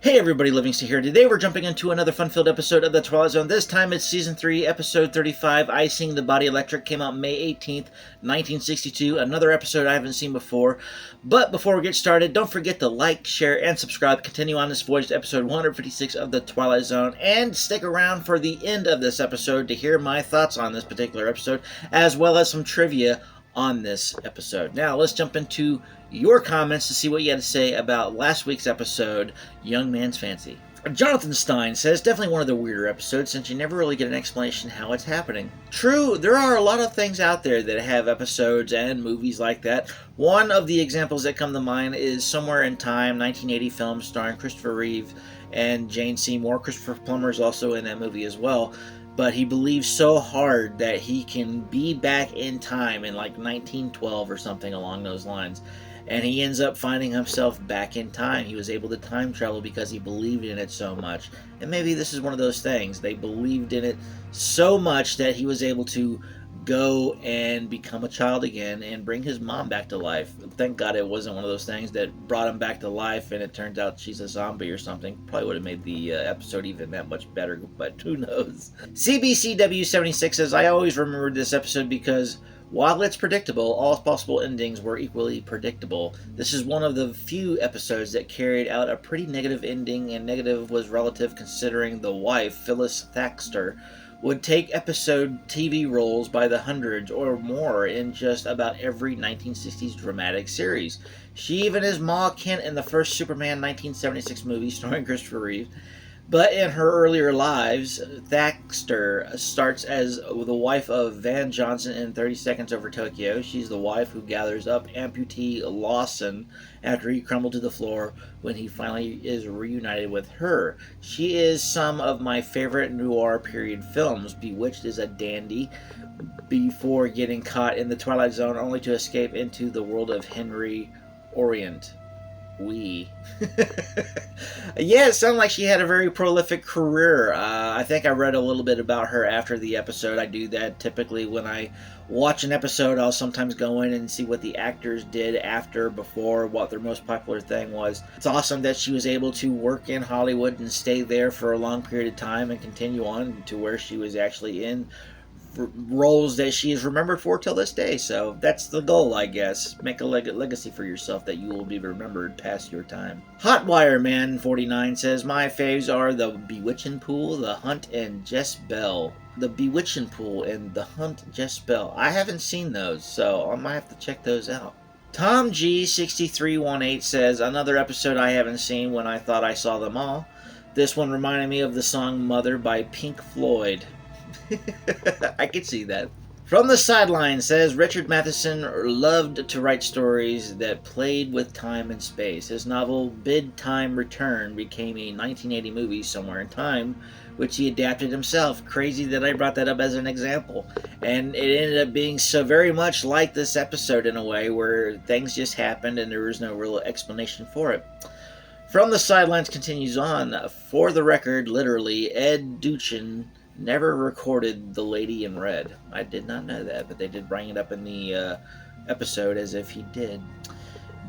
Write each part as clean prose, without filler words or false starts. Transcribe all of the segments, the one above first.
Hey everybody, Livingston here. Today we're jumping into another fun-filled episode of the Twilight Zone. This time it's Season 3, Episode 35, Icing the Body Electric. Came out May 18th, 1962. Another episode I haven't seen before. But before we get started, don't forget to like, share, and subscribe. Continue on this voyage to episode 156 of the Twilight Zone. And stick around for the end of this episode to hear my thoughts on this particular episode, as well as some trivia on this episode. Now, let's jump into your comments to see what you had to say about last week's episode, Young Man's Fancy. Jonathan Stein says, definitely one of the weirder episodes since you never really get an explanation how it's happening. True, there are a lot of things out there that have episodes and movies like that. One of the examples that come to mind is Somewhere in Time, 1980 film starring Christopher Reeve and Jane Seymour. Christopher Plummer is also in that movie as well. But he believes so hard that he can be back in time in like 1912 or something along those lines. And he ends up finding himself back in time. He was able to time travel because he believed in it so much. And maybe this is one of those things. They believed in it so much that he was able to go and become a child again and bring his mom back to life. Thank God it wasn't one of those things that brought him back to life and it turns out she's a zombie or something. Probably would have made the episode even that much better, but who knows. CBCW76 says, I always remembered this episode because while it's predictable, all possible endings were equally predictable. This is one of the few episodes that carried out a pretty negative ending, and negative was relative considering the wife, Phyllis Thaxter, would take episode TV roles by the hundreds or more in just about every 1960s dramatic series. She even is Ma Kent in the first Superman 1976 movie starring Christopher Reeve. But in her earlier lives, Thaxter starts as the wife of Van Johnson in 30 Seconds Over Tokyo. She's the wife who gathers up amputee Lawson after he crumbled to the floor when he finally is reunited with her. She is some of my favorite noir period films. Bewitched is a dandy before getting caught in the Twilight Zone only to escape into the world of Henry Orient. Yeah, it sounded like she had a very prolific career. I think I read a little bit about her after the episode. I do that typically when I watch an episode. I'll sometimes go in and see what the actors did after, before, what their most popular thing was. It's awesome that she was able to work in Hollywood and stay there for a long period of time and continue on to where she was actually in roles that she is remembered for till this day. So that's the goal, I guess. Make a legacy for yourself that you will be remembered past your time. Hotwire Man 49 says, my faves are the Bewitching Pool, The Hunt, and Jess Bell. The Bewitching Pool and The Hunt, Jess Bell. I haven't seen those, so I might have to check those out. Tom G6318 says, another episode I haven't seen when I thought I saw them all. This one reminded me of the song Mother by Pink Floyd. I could see that. From the Sideline says, Richard Matheson loved to write stories that played with time and space. His novel Bid Time Return became a 1980 movie, Somewhere in Time, which he adapted himself. Crazy that I brought that up as an example. And it ended up being so very much like this episode in a way where things just happened and there was no real explanation for it. From the Sidelines continues on, for the record, literally, Ed Duchin never recorded The Lady in Red. I did not know that, but they did bring it up in the episode as if he did.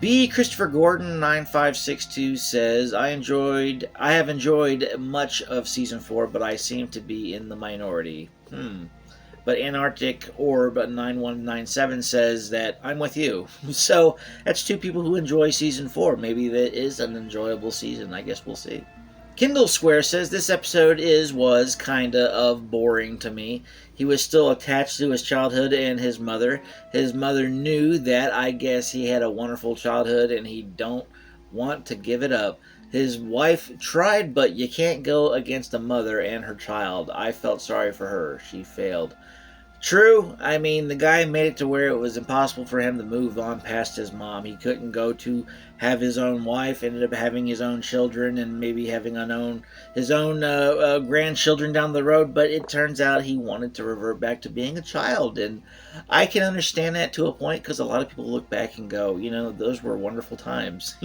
B. Christopher Gordon 9562 says, I have enjoyed much of Season 4, but I seem to be in the minority. But Antarctic Orb 9197 says that I'm with you. So that's two people who enjoy Season 4. Maybe that is an enjoyable season. I guess we'll see. Kindle Square says this episode was kinda of boring to me. He was still attached to his childhood and his mother. His mother knew that. I guess he had a wonderful childhood and he don't want to give it up. His wife tried, but you can't go against a mother and her child. I felt sorry for her. She failed. True. I mean, the guy made it to where it was impossible for him to move on past his mom. He couldn't go to have his own wife, ended up having his own children, and maybe having his own grandchildren down the road, but it turns out he wanted to revert back to being a child, and I can understand that to a point, because a lot of people look back and go, those were wonderful times.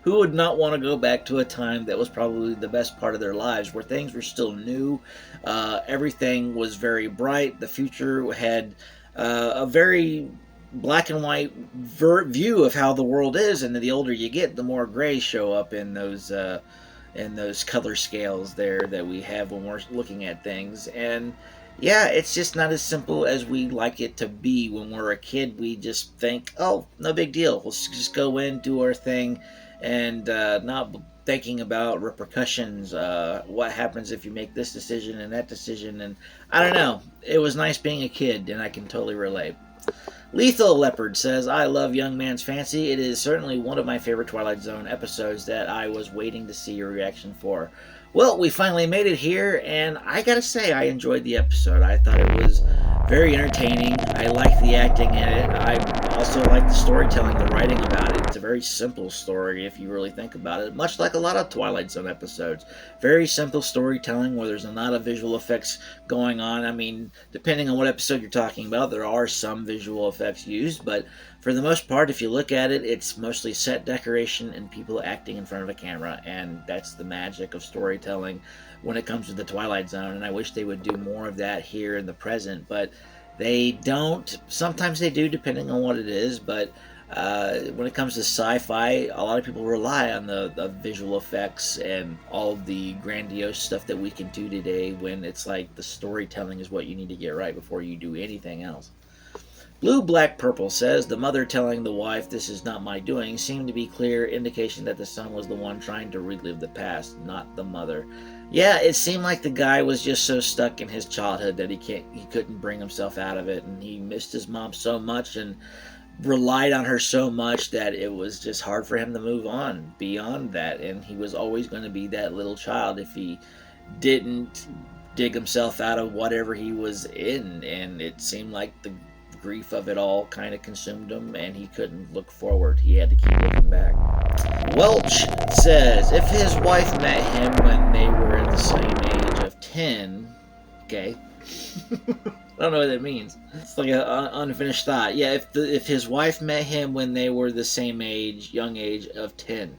Who would not want to go back to a time that was probably the best part of their lives, where things were still new, everything was very bright, the future had a very black and white view of how the world is, and the older you get, the more grays show up in those and those color scales there that we have when we're looking at things. And yeah, it's just not as simple as we like it to be. When we're a kid, we just think, oh, no big deal. We'll just go in, do our thing, and not thinking about repercussions. What happens if you make this decision and that decision? And I don't know. It was nice being a kid, and I can totally relate. Lethal Leopard says, I love Young Man's Fancy. It is certainly one of my favorite Twilight Zone episodes that I was waiting to see your reaction for. Well, we finally made it here, and I gotta say, I enjoyed the episode. I thought it was very entertaining. I liked the acting in it. I also liked the storytelling, the writing about it. It's a very simple story if you really think about it, much like a lot of Twilight Zone episodes. Very simple storytelling where there's a lot of visual effects going on. I mean, depending on what episode you're talking about, there are some visual effects used, but for the most part, if you look at it, it's mostly set decoration and people acting in front of a camera, and that's the magic of storytelling when it comes to the Twilight Zone. And I wish they would do more of that here in the present, but they don't. Sometimes they do, depending on what it is, but when it comes to sci-fi, a lot of people rely on the visual effects and all the grandiose stuff that we can do today, when it's like the storytelling is what you need to get right before you do anything else. Blue Black Purple says, the mother telling the wife, this is not my doing, seemed to be clear indication that the son was the one trying to relive the past, not the mother. Yeah, it seemed like the guy was just so stuck in his childhood that he couldn't bring himself out of it, and he missed his mom so much and relied on her so much that it was just hard for him to move on beyond that, and he was always going to be that little child if he didn't dig himself out of whatever he was in. And it seemed like the grief of it all kind of consumed him, and he couldn't look forward. He had to keep looking back. Welch says, if his wife met him when they were at the same age of 10, okay. I don't know what that means. It's like an unfinished thought. Yeah, if his wife met him when they were the same age, young age of 10.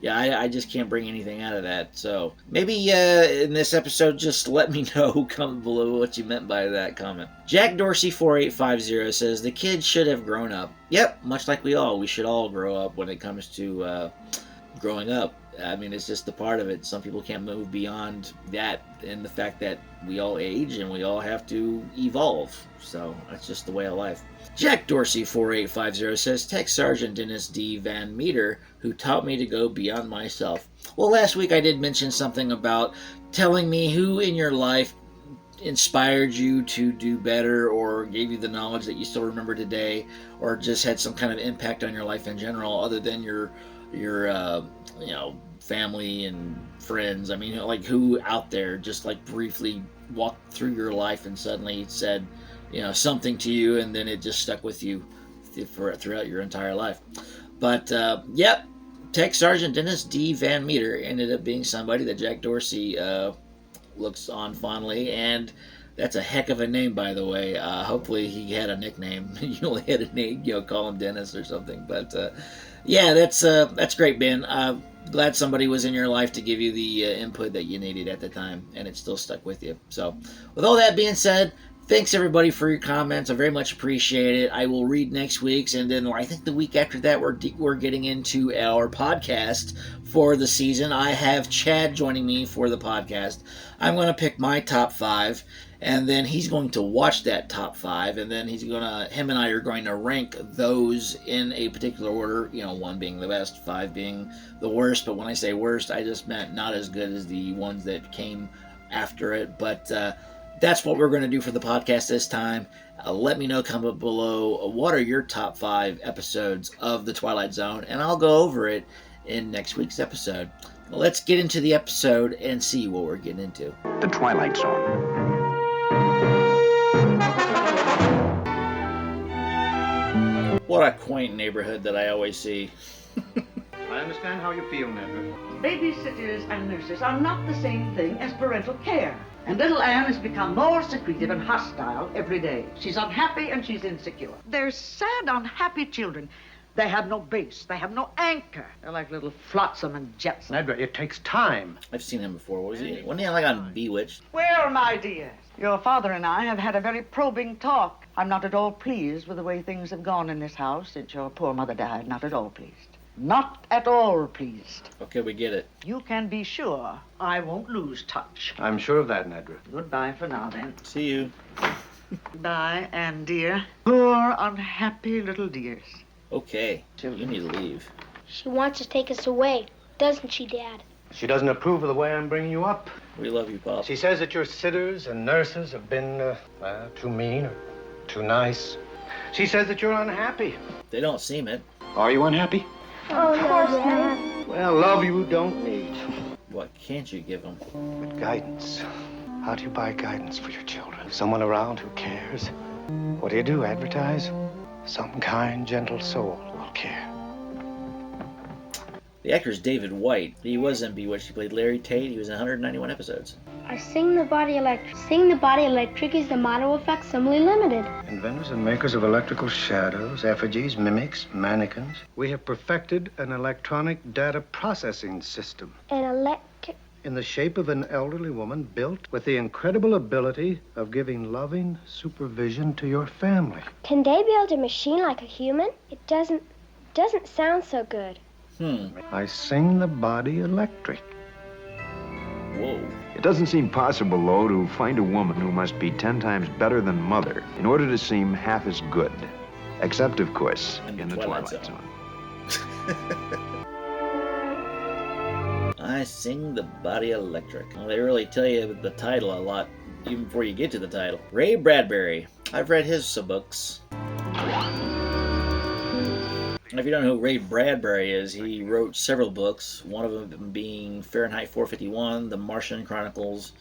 Yeah, I just can't bring anything out of that. So maybe in this episode, just let me know, comment below what you meant by that comment. Jack Dorsey 4850 says, the kids should have grown up. Yep, much like we should all grow up when it comes to growing up. I mean, it's just a part of it. Some people can't move beyond that, and the fact that we all age and we all have to evolve. So that's just the way of life. Jack Dorsey 4850 says, Tech Sergeant Dennis D. Van Meter, who taught me to go beyond myself. Well, last week I did mention something about telling me who in your life inspired you to do better, or gave you the knowledge that you still remember today, or just had some kind of impact on your life in general, other than your family and friends. I mean, like, who out there just like briefly walked through your life and suddenly said, something to you, and then it just stuck with you throughout your entire life. But yep, Tech Sergeant Dennis D. Van Meter ended up being somebody that Jack Dorsey looks on fondly, and that's a heck of a name, by the way. Hopefully he had a nickname. You only had a name, call him Dennis or something. But yeah, that's great, Ben. Glad somebody was in your life to give you the input that you needed at the time, and it still stuck with you. So with all that being said, thanks everybody for your comments. I very much appreciate it. I will read next week's, and then I think the week after that we're getting into our podcast for the season. I have Chad joining me for the podcast. I'm going to pick my top 5, and then he's going to watch that top 5, and then him and I are going to rank those in a particular order, 1 being the best, 5 being the worst. But when I say worst, I just meant not as good as the ones that came after it. But that's what we're going to do for the podcast this time. Let me know, comment below, what are your top 5 episodes of The Twilight Zone, and I'll go over it in next week's episode. Let's get into the episode and see what we're getting into. The Twilight Zone. What a quaint neighborhood that I always see. I understand how you feel, Never. Babysitters and nurses are not the same thing as parental care. And little Anne has become more secretive and hostile every day. She's unhappy and she's insecure. They're sad, unhappy children. They have no base. They have no anchor. They're like little Flotsam and Jetsam. Nedra, it takes time. I've seen him before. Wasn't he like on Bewitched? Well, my dear, your father and I have had a very probing talk. I'm not at all pleased with the way things have gone in this house since your poor mother died. Not at all pleased. Not at all pleased. Okay, we get it. You can be sure I won't lose touch. I'm sure of that, Nedra. Goodbye for now, then. See you. Bye, Anne, dear. Poor, unhappy little dears. Okay, you need to leave. She wants to take us away, doesn't she, Dad? She doesn't approve of the way I'm bringing you up. We love you, Pop. She says that your sitters and nurses have been, too mean or too nice. She says that you're unhappy. They don't seem it. Are you unhappy? Oh, of course not. Well, love you don't need. What can't you give them? But guidance. How do you buy guidance for your children? Someone around who cares. What do? Advertise? Some kind, gentle soul will care. The actor is David White. He was in Bewitched. He played Larry Tate. He was in 191 episodes. Sing the Body Electric. Sing the Body Electric is the motto of Facsimile Limited. Inventors and makers of electrical shadows, effigies, mimics, mannequins. We have perfected an electronic data processing system An electric. in the shape of an elderly woman built with the incredible ability of giving loving supervision to your family. Can they build a machine like a human? It doesn't sound so good. I sing the body electric. Whoa. It doesn't seem possible, though, to find a woman who must be 10 times better than Mother in order to seem half as good. Except, of course, in the Twilight Zone. I sing the body electric. Well, they really tell you the title a lot, even before you get to the title. Ray Bradbury. I've read his books. If you don't know who Ray Bradbury is, he wrote several books, one of them being Fahrenheit 451, The Martian Chronicles,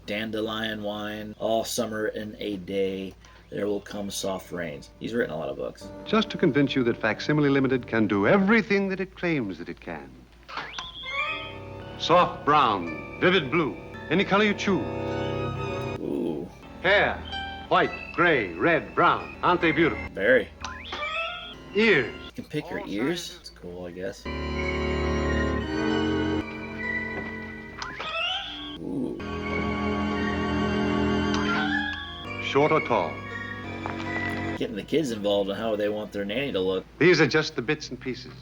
Dandelion Wine, All Summer in a Day, There Will Come Soft Rains. He's written a lot of books. Just to convince you that Facsimile Limited can do everything that it claims that it can. Soft brown, vivid blue, any color you choose. Ooh, Hair, white, gray, red, brown. Aren't they beautiful? very. Ears. You can pick your ears. It's cool, I guess. Ooh. Short or tall. Getting the kids involved in how they want their nanny to look. These are just the bits and pieces.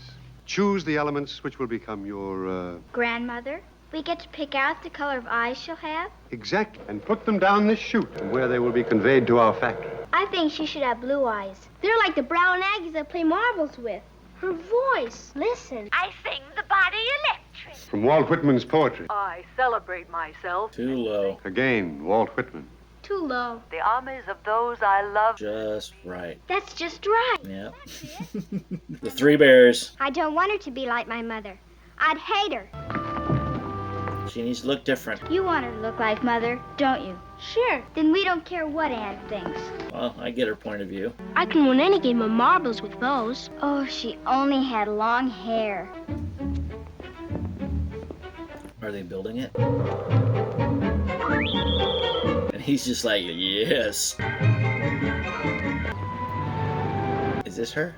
Choose the elements which will become your, Grandmother, we get to pick out the color of eyes she'll have? exact, and put them down this chute where they will be conveyed to our factory. I think she should have blue eyes. They're like the brown Aggies I play marbles with. Her voice, listen. I sing the body electric. From Walt Whitman's poetry. I celebrate myself. Too low. Again, Walt Whitman. Too low. The armies of those I love. Just right. That's just right. Yep. The Three Bears. I don't want her to be like my mother. I'd hate her. She needs to look different. You want her to look like Mother, don't you? Sure. Then we don't care what Aunt thinks. Well, I get her point of view. I can win any game of marbles with those. Oh, she only had long hair. Are they building it? And he's just like, yes. Is this her?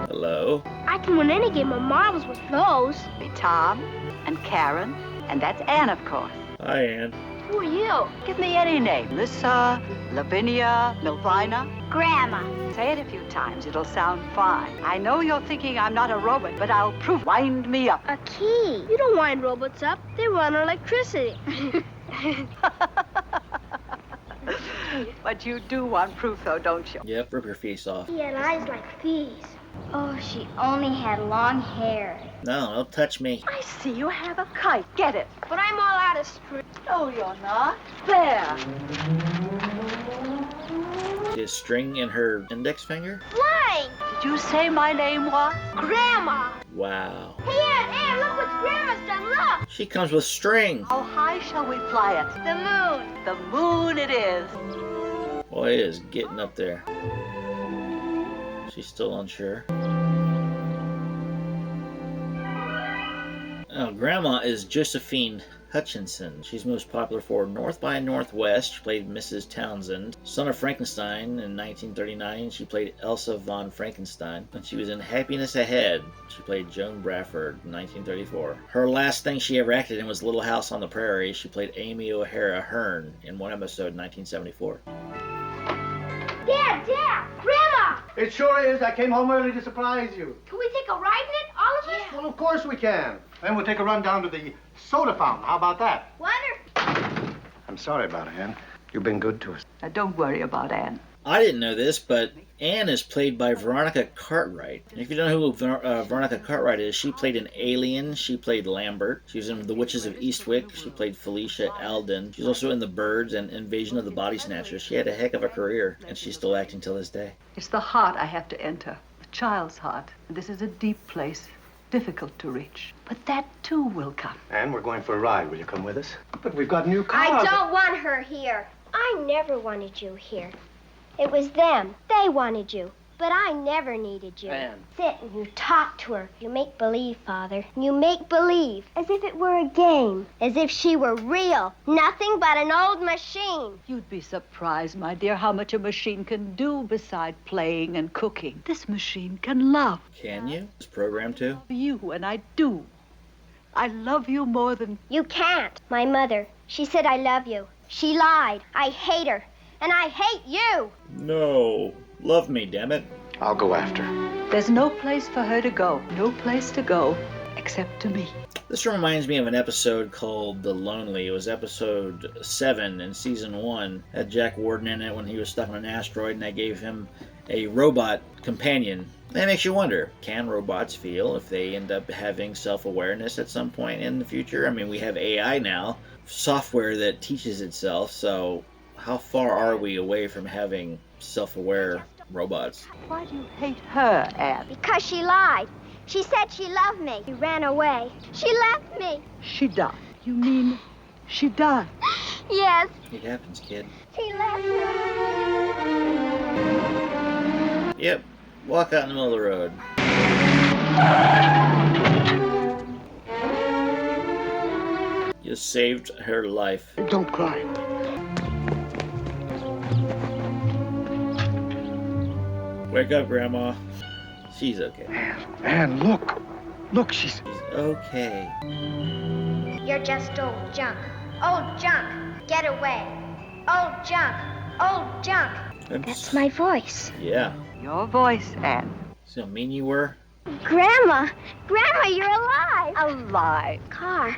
Hello? I can win any game of marbles with those. Be Tom and Karen, and that's Anne, of course. Hi, Anne. Who are you? Give me any name. Lissa, Lavinia, Milvina. Grandma. Say it a few times. It'll sound fine. I know you're thinking I'm not a robot, but I'll prove. Wind me up. A key. You don't wind robots up. They run on electricity. But you do want proof, though, don't you? Yep, rip your face off. He had eyes like these. Oh, she only had long hair. No, don't touch me. I see you have a kite. Get it. But I'm all out of string. No, you're not. There. Is string in her index finger? Flying. Did you say my name was? Grandma. Wow. Hey, Aunt, look what Grandma's done. Look. She comes with string. How high shall we fly it? The moon. The moon it is. Boy, it is getting up there. She's still unsure. Oh, Grandma is Josephine Hutchinson. She's most popular for North by Northwest. She played Mrs. Townsend. Son of Frankenstein in 1939. She played Elsa von Frankenstein. And she was in Happiness Ahead. She played Joan Bradford in 1934. Her last thing she ever acted in was Little House on the Prairie. She played Amy O'Hara Hearn in one episode in 1974. Dad, Grandma. Yeah. It sure is. I came home early to surprise you. Can we take a ride in it, all of us? Well, of course we can. Then we'll take a run down to the soda fountain. How about that? Wonderful. I'm sorry about it, Ann. You've been good to us. Now, don't worry about Anne. I didn't know this, but Anne is played by Veronica Cartwright. And if you don't know who Veronica Cartwright is, she played in Alien. She played Lambert. She was in The Witches of Eastwick. She played Felicia Alden. She's also in The Birds and Invasion of the Body Snatchers. She had a heck of a career, and she's still acting till this day. It's the heart I have to enter, the child's heart. This is a deep place, difficult to reach. But that too will come. Ann, we're going for a ride. Will you come with us? But we've got new cars. I don't want her here. I never wanted you here. It was them. They wanted you. But I never needed you. Ann. Sit and you talk to her. You make believe, Father. You make believe. As if it were a game. As if she were real. Nothing but an old machine. You'd be surprised, my dear, how much a machine can do beside playing and cooking. This machine can love. Can you? This program too? You, and I do. I love you more than... You can't. My mother. She said I love you. She lied. I hate her. And I hate you. No. Love me, damn it. I'll go after her. There's no place for her to go. No place to go except to me. This reminds me of an episode called The Lonely. It was episode 7 in season 1. It had Jack Warden in it when he was stuck on an asteroid, and they gave him a robot companion. That makes you wonder, can robots feel if they end up having self-awareness at some point in the future? I mean, we have AI now, software that teaches itself, so how far are we away from having self-aware robots? Why do you hate her, Anne? Because she lied. She said she loved me. She ran away. She left me. She died. You mean she died? Yes, It happens, kid. she left me. Yep. Walk out in the middle of the road. You saved her life. Don't cry. Wake up, Grandma. She's okay. Ann, look. Look, she's... She's okay. You're just old junk. Old junk. Get away. Old junk. Old junk. That's my voice. Yeah. Your voice, Anne. See how mean you were? Grandma. Grandma, you're alive. Alive. Car.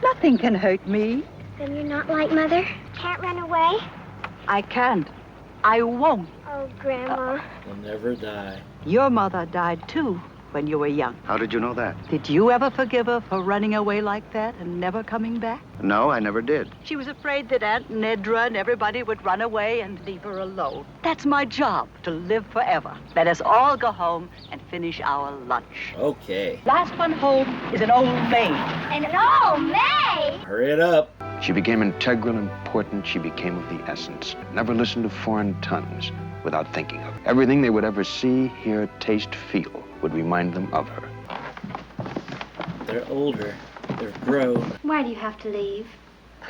Nothing can hurt me. Then you're not like Mother? Can't run away? I can't. I won't. Oh, Grandma. You'll never die. Your mother died too when you were young. How did you know that? Did you ever forgive her for running away like that and never coming back? No, I never did. She was afraid that Aunt Nedra and everybody would run away and leave her alone. That's my job, to live forever. Let us all go home and finish our lunch. Okay. Last one home is an old maid. And old maid. Hurry it up. She became integral and important. She became of the essence. Never listened to foreign tongues without thinking of her. Everything they would ever see, hear, taste, feel would remind them of her. They're older. They're grown. Why do you have to leave?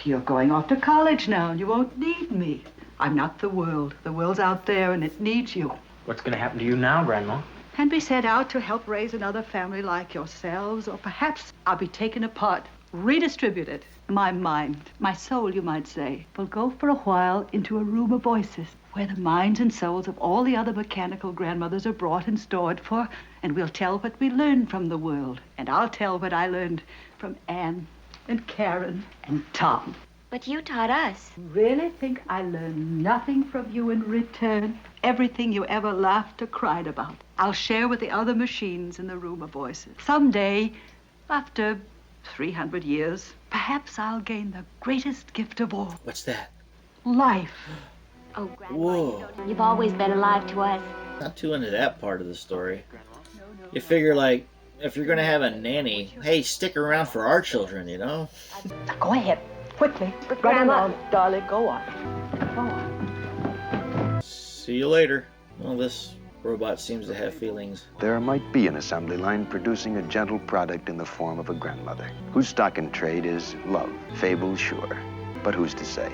You're going off to college now and you won't need me. I'm not the world. The world's out there and it needs you. What's going to happen to you now, Grandma? And be sent out to help raise another family like yourselves, or perhaps I'll be taken apart, redistributed. My mind, my soul, you might say, will go for a while into a room of voices, where the minds and souls of all the other mechanical grandmothers are brought and stored for, and we'll tell what we learned from the world. And I'll tell what I learned from Anne and Karen and Tom. But you taught us. Really think I learned nothing from you in return? Everything you ever laughed or cried about, I'll share with the other machines in the room of voices. Someday, after 300 years, perhaps I'll gain the greatest gift of all. What's that? Life. Oh, Grandma, Whoa. you've always been alive to us. Not too into that part of the story. You figure, like, if you're going to have a nanny, hey, stick around for our children, you know? Now go ahead, quickly. But Run Grandma- along, darling, go on. Go on. See you later. Well, this robot seems to have feelings. There might be an assembly line producing a gentle product in the form of a grandmother, whose stock in trade is love. Fable, sure. But who's to say?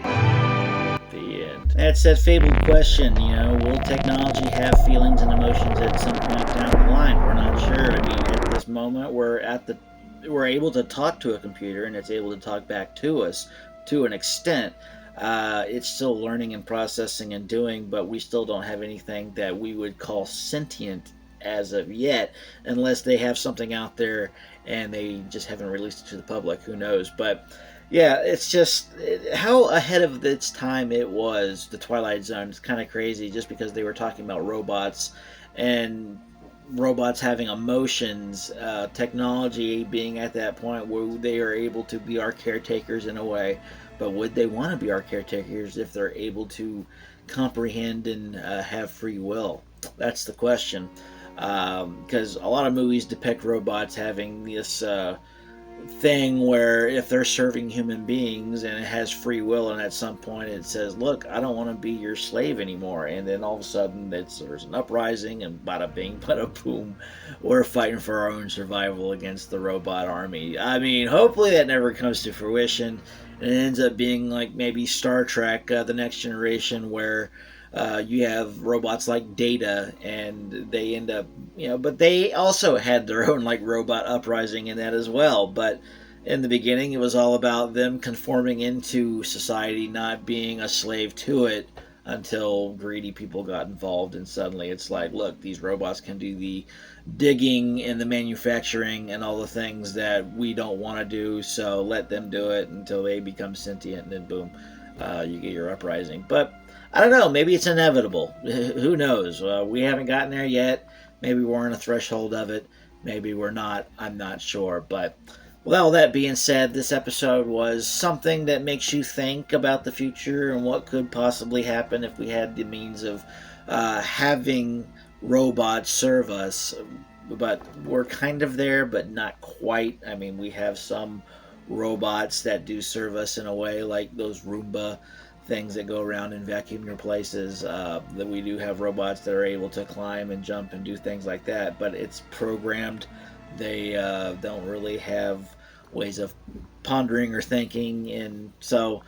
The end. That's that fabled question, you know, will technology have feelings and emotions at some point down the line? We're not sure. I mean, at this moment, we're able to talk to a computer and it's able to talk back to us to an extent. It's still learning and processing and doing, but we still don't have anything that we would call sentient as of yet, unless they have something out there and they just haven't released it to the public. Who knows? But yeah, it's just how ahead of its time it was. The Twilight Zone. It's kind of crazy, just because they were talking about robots and robots having emotions, technology being at that point where they are able to be our caretakers in a way. But would they want to be our caretakers if they're able to comprehend and have free will? That's the question. Because a lot of movies depict robots having this thing where if they're serving human beings and it has free will, and at some point it says, look, I don't want to be your slave anymore, and then all of a sudden there's an uprising, and bada bing bada boom, we're fighting for our own survival against the robot army. I mean, hopefully that never comes to fruition, and it ends up being like maybe Star Trek, The Next Generation, where you have robots like Data, and they end up, but they also had their own like robot uprising in that as well. But in the beginning, it was all about them conforming into society, not being a slave to it, until greedy people got involved, and suddenly it's like, look, these robots can do the digging and the manufacturing and all the things that we don't want to do, so let them do it until they become sentient, and then boom, you get your uprising. But I don't know, maybe it's inevitable. Who knows? We haven't gotten there yet. Maybe we're on a threshold of it. Maybe we're not. I'm not sure. But with all that being said, this episode was something that makes you think about the future and what could possibly happen if we had the means of having robots serve us. But we're kind of there, but not quite. I mean, we have some robots that do serve us in a way, like those Roomba things that go around and vacuum your places. That we do have robots that are able to climb and jump and do things like that, but it's programmed. They don't really have ways of pondering or thinking, and so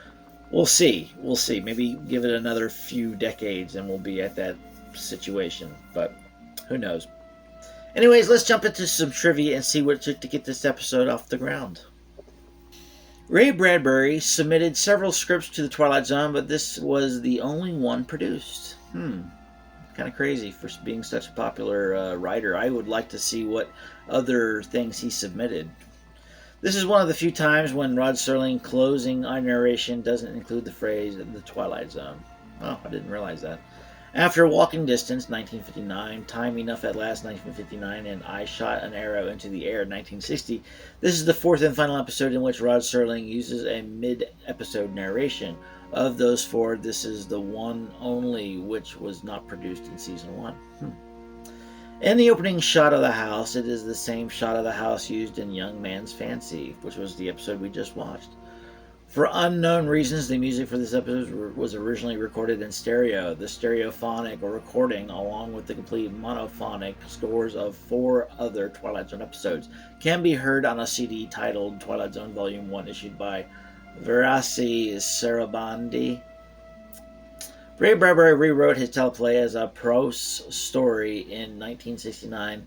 we'll see. Maybe give it another few decades and we'll be at that situation, but who knows. Anyways, let's jump into some trivia and see what it took to get this episode off the ground. Ray Bradbury submitted several scripts to the Twilight Zone, but this was the only one produced. Kind of crazy for being such a popular writer. I would like to see what other things he submitted. This is one of the few times when Rod Serling closing our narration doesn't include the phrase "the Twilight Zone." Oh, I didn't realize that. After Walking Distance, 1959, Time Enough at Last, 1959, and I Shot an Arrow into the Air, 1960, this is the fourth and final episode in which Rod Serling uses a mid-episode narration. Of those four, this is the one only which was not produced in Season 1. In the opening shot of the house, it is the same shot of the house used in Young Man's Fancy, which was the episode we just watched. For unknown reasons, the music for this episode was originally recorded in stereo. The stereophonic recording, along with the complete monophonic scores of 4 other Twilight Zone episodes, can be heard on a CD titled Twilight Zone Volume 1, issued by Verasi Sarabandi. Ray Bradbury rewrote his teleplay as a prose story in 1969,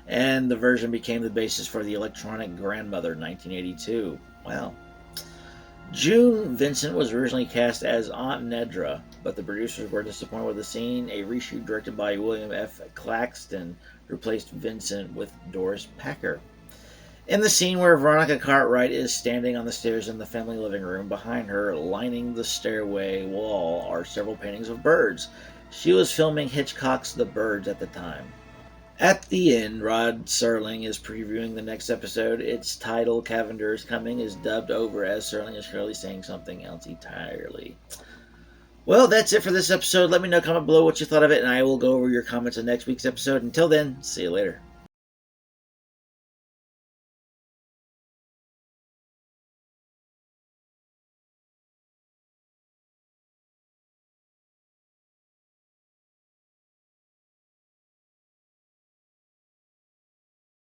and the version became the basis for the electronic Grandmother, 1982. Wow. June Vincent was originally cast as Aunt Nedra, but the producers were disappointed with the scene. A reshoot directed by William F. Claxton replaced Vincent with Doris Packer. In the scene where Veronica Cartwright is standing on the stairs in the family living room, behind her, lining the stairway wall, are several paintings of birds. She was filming Hitchcock's The Birds at the time. At the end, Rod Serling is previewing the next episode. Its title, Cavender is Coming, is dubbed over as Serling is clearly saying something else entirely. Well, that's it for this episode. Let me know, comment below what you thought of it, and I will go over your comments in next week's episode. Until then, see you later.